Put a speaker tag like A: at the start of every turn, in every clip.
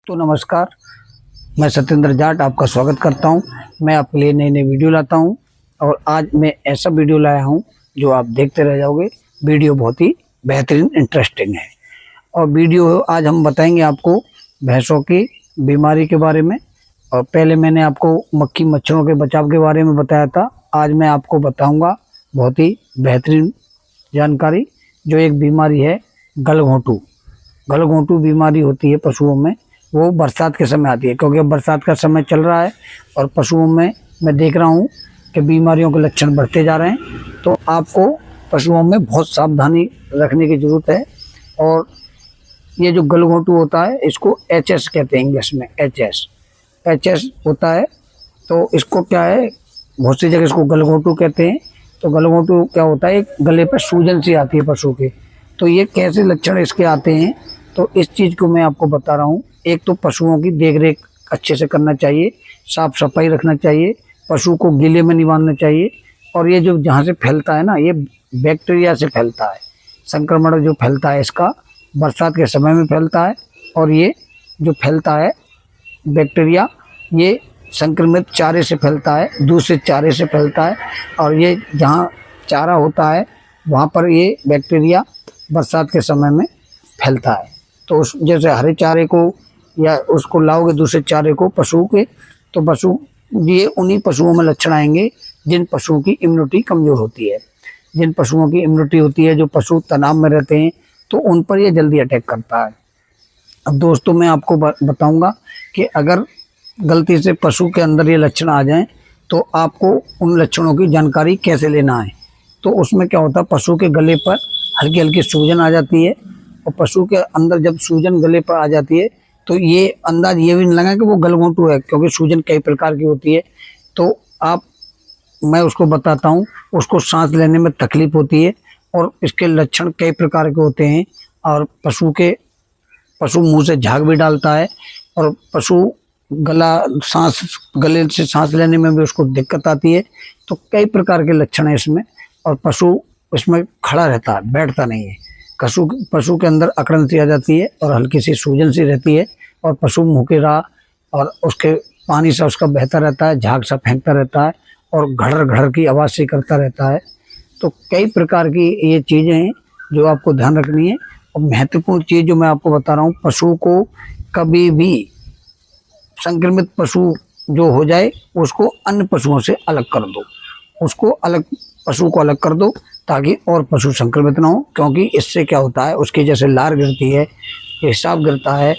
A: तो नमस्कार, मैं सत्येंद्र जाट आपका स्वागत करता हूं। मैं आपके लिए नई नई वीडियो लाता हूं और आज मैं ऐसा वीडियो लाया हूं जो आप देखते रह जाओगे। वीडियो बहुत ही बेहतरीन इंटरेस्टिंग है और वीडियो आज हम बताएंगे आपको भैंसों की बीमारी के बारे में। और पहले मैंने आपको मक्खी मच्छरों के बचाव के बारे में बताया था। आज मैं आपको बताऊँगा बहुत ही बेहतरीन जानकारी, जो एक बीमारी है गलघोंटू। गलघोंटू बीमारी होती है पशुओं में, वो बरसात के समय आती है, क्योंकि अब बरसात का समय चल रहा है और पशुओं में मैं देख रहा हूँ कि बीमारियों के लक्षण बढ़ते जा रहे हैं। तो आपको पशुओं में बहुत सावधानी रखने की ज़रूरत है। और ये जो गलघोंटू होता है इसको HS कहते हैं, इंग्लिश में HS होता है। तो इसको क्या है, बहुत सी जगह इसको गलघोंटू कहते हैं। तो गलघोंटू क्या होता है, एक गले पर सूजन सी आती है पशु के। तो ये कैसे लक्षण इसके आते हैं, तो इस चीज़ को मैं आपको बता रहा हूँ। एक तो पशुओं की देखरेख अच्छे से करना चाहिए, साफ सफाई रखना चाहिए, पशु को गीले में नहीं बांधना चाहिए। और ये जो जहाँ से फैलता है ना, ये बैक्टीरिया से फैलता है। संक्रमण जो फैलता है इसका बरसात के समय में फैलता है। और ये जो फैलता है बैक्टीरिया, ये संक्रमित चारे से फैलता है, दूसरे चारे से फैलता है। और ये जहाँ चारा होता है वहाँ पर ये बैक्टीरिया बरसात के समय में फैलता है। तो उस जैसे हरे चारे को या उसको लाओगे दूसरे चारे को पशु के, तो पशु ये उन्हीं पशुओं में लक्षण आएंगे जिन पशुओं की इम्यूनिटी कमज़ोर होती है। जिन पशुओं की इम्यूनिटी होती है, जो पशु तनाव में रहते हैं, तो उन पर ये जल्दी अटैक करता है। अब दोस्तों मैं आपको बताऊंगा कि अगर गलती से पशु के अंदर ये लक्षण आ जाएं तो आपको उन लक्षणों की जानकारी कैसे लेना है। तो उसमें क्या होता है, पशु के गले पर हल्की हल्की सूजन आ जाती है। और पशु के अंदर जब सूजन गले पर आ जाती है तो ये अंदाज ये भी नहीं लगा कि वो गलघोंटू है, क्योंकि सूजन कई प्रकार की होती है। तो मैं उसको बताता हूँ। उसको सांस लेने में तकलीफ होती है और इसके लक्षण कई प्रकार के होते हैं। और पशु मुंह से झाग भी डालता है और पशु गले से सांस लेने में भी उसको दिक्कत आती है। तो कई प्रकार के लक्षण हैं इसमें। और पशु इसमें खड़ा रहता है, बैठता नहीं है। पशु के अंदर अकड़न सी आ जाती है और हल्की सी सूजन सी रहती है। और पशु मुँह की राह और उसके पानी सा उसका बहता रहता है, झाग सा फेंकता रहता है और घड़र घड़र की आवाज़ से करता रहता है। तो कई प्रकार की ये चीज़ें हैं जो आपको ध्यान रखनी है। और महत्वपूर्ण चीज़ जो मैं आपको बता रहा हूँ, पशु को कभी भी संक्रमित पशु जो हो जाए उसको अन्य पशुओं से अलग कर दो। पशु को अलग कर दो ताकि और पशु संक्रमित ना हो। क्योंकि इससे क्या होता है, उसकी जैसे लार गिरती है, पेशाब गिरता है,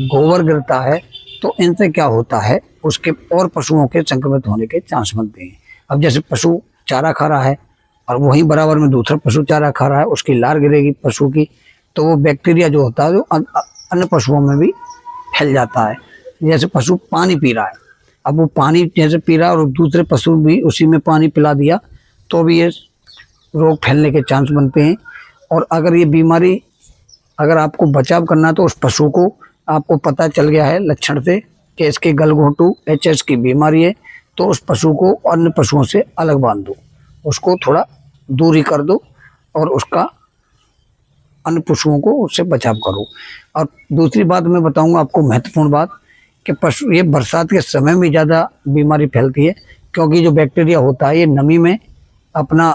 A: गोबर गिरता है, तो इनसे क्या होता है, उसके और पशुओं के संक्रमित होने के चांस बनते हैं। अब जैसे पशु चारा खा रहा है और वहीं बराबर में दूसरा पशु चारा खा रहा है, उसकी लार गिरेगी पशु की, तो वो बैक्टीरिया जो होता है वो अन्य पशुओं में भी फैल जाता है। जैसे पशु पानी पी रहा है, अब वो पानी जैसे पी रहा है और दूसरे पशु भी उसी में पानी पिला दिया, तो भी ये रोग फैलने के चांस बनते हैं। और अगर ये बीमारी अगर आपको बचाव करना, तो उस पशु को आपको पता चल गया है लक्षण से कि इसके गलघोंटू HS की बीमारी है, तो उस पशु को अन्य पशुओं से अलग बांध दो, उसको थोड़ा दूरी कर दो और उसका अन्य पशुओं को उससे बचाव करो। और दूसरी बात मैं बताऊंगा आपको, महत्वपूर्ण बात, कि पशु ये बरसात के समय में ज़्यादा बीमारी फैलती है, क्योंकि जो बैक्टीरिया होता है ये नमी में अपना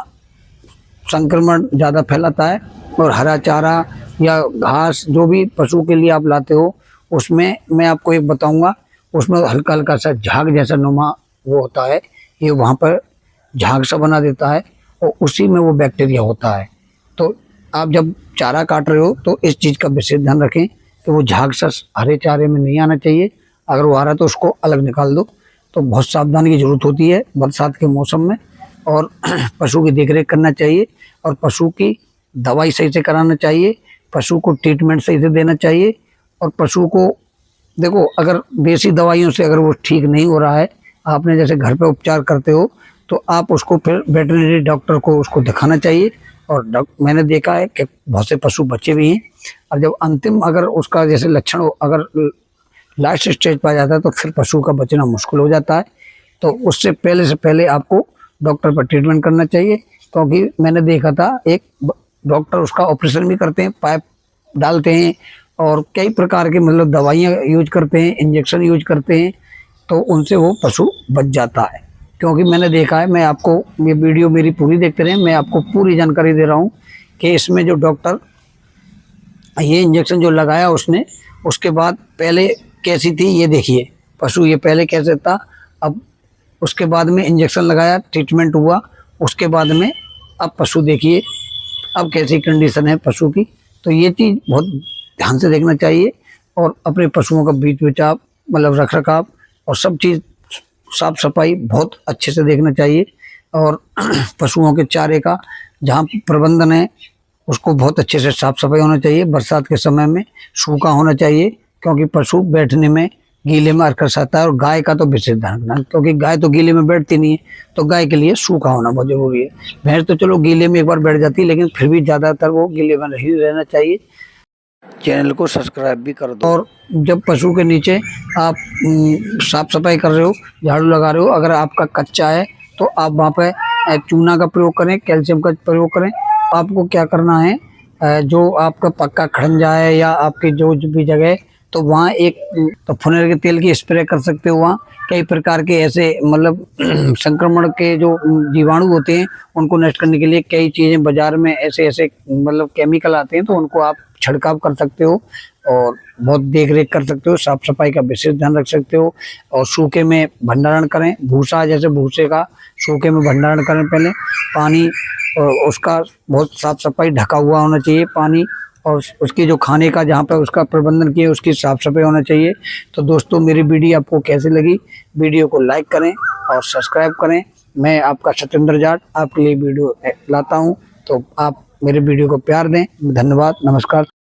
A: संक्रमण ज़्यादा फैलाता है। और हरा चारा या घास जो भी पशु के लिए आप लाते हो, उसमें मैं आपको एक बताऊंगा, उसमें हल्का हल्का सा झाग जैसा नुमा वो होता है, ये वहाँ पर झाग सा बना देता है और उसी में वो बैक्टीरिया होता है। तो आप जब चारा काट रहे हो तो इस चीज़ का विशेष ध्यान रखें कि वो झाग सा हरे चारे में नहीं आना चाहिए। अगर वो आ रहा है तो उसको अलग निकाल दो। तो बहुत सावधानी की ज़रूरत होती है बरसात के मौसम में। और पशु की देखरेख करना चाहिए और पशु की दवाई सही से कराना चाहिए, पशु को ट्रीटमेंट सही से देना चाहिए। और पशु को देखो, अगर देसी दवाइयों से अगर वो ठीक नहीं हो रहा है, आपने जैसे घर पे उपचार करते हो, तो आप उसको फिर वेटरनरी डॉक्टर को उसको दिखाना चाहिए। और मैंने देखा है कि बहुत से पशु बच्चे भी हैं। और जब अंतिम अगर उसका जैसे लक्षण अगर लास्ट स्टेज पर आ जाता है तो फिर पशु का बचना मुश्किल हो जाता है। तो उससे पहले आपको डॉक्टर पर ट्रीटमेंट करना चाहिए। क्योंकि मैंने देखा था एक डॉक्टर उसका ऑपरेशन भी करते हैं, पाइप डालते हैं और कई प्रकार के मतलब दवाइयाँ यूज करते हैं, इंजेक्शन यूज करते हैं, तो उनसे वो पशु बच जाता है। क्योंकि मैंने देखा है, मैं आपको ये वीडियो मेरी पूरी देखते रहें, मैं आपको पूरी जानकारी दे रहा हूँ कि इसमें जो डॉक्टर ये इंजेक्शन जो लगाया उसने, उसके बाद पहले कैसी थी ये देखिए, पशु ये पहले कैसे था, अब उसके बाद में इंजेक्शन लगाया, ट्रीटमेंट हुआ, उसके बाद में अब पशु देखिए अब कैसी कंडीशन है पशु की। तो ये चीज़ बहुत ध्यान से देखना चाहिए और अपने पशुओं का बीच बचाव मतलब रख रखाव और सब चीज़ साफ सफाई बहुत अच्छे से देखना चाहिए। और पशुओं के चारे का जहाँ प्रबंधन है उसको बहुत अच्छे से साफ सफाई होना चाहिए। बरसात के समय में सूखा होना चाहिए, क्योंकि पशु बैठने में गीले में अरकस आता है। और गाय का तो विशेष ध्यान रखना, क्योंकि गाय तो गीले में बैठती नहीं है, तो गाय के लिए सूखा होना बहुत जरूरी है। भैंस तो चलो गीले में एक बार बैठ जाती है, लेकिन फिर भी ज़्यादातर वो गीले में नहीं रहना चाहिए। चैनल को सब्सक्राइब भी कर दो। और जब पशु के नीचे आप साफ सफाई कर रहे हो, झाड़ू लगा रहे हो, अगर आपका कच्चा है तो आप वहाँ पे चूना का प्रयोग करें, कैल्शियम का प्रयोग करें। आपको क्या करना है, जो आपका पक्का खड़ंजा है या आपकी जो भी जगह, तो वहाँ एक तो फुनेर के तेल की स्प्रे कर सकते हो। वहाँ कई प्रकार के ऐसे मतलब संक्रमण के जो जीवाणु होते हैं उनको नष्ट करने के लिए कई चीज़ें बाजार में ऐसे ऐसे मतलब केमिकल आते हैं, तो उनको आप छिड़काव कर सकते हो और बहुत देख रेख कर सकते हो, साफ सफाई का विशेष ध्यान रख सकते हो। और सूखे में भंडारण करें, भूसा जैसे भूसे का सूखे में भंडारण करें। पहले पानी और उसका बहुत साफ सफाई ढका हुआ होना चाहिए पानी, और उसकी जो खाने का जहाँ पर उसका प्रबंधन किए उसकी साफ सफाई होना चाहिए। तो दोस्तों मेरी वीडियो आपको कैसी लगी, वीडियो को लाइक करें और सब्सक्राइब करें। मैं आपका सत्येंद्र जाट आपके लिए वीडियो लाता हूँ, तो आप मेरे वीडियो को प्यार दें। धन्यवाद, नमस्कार।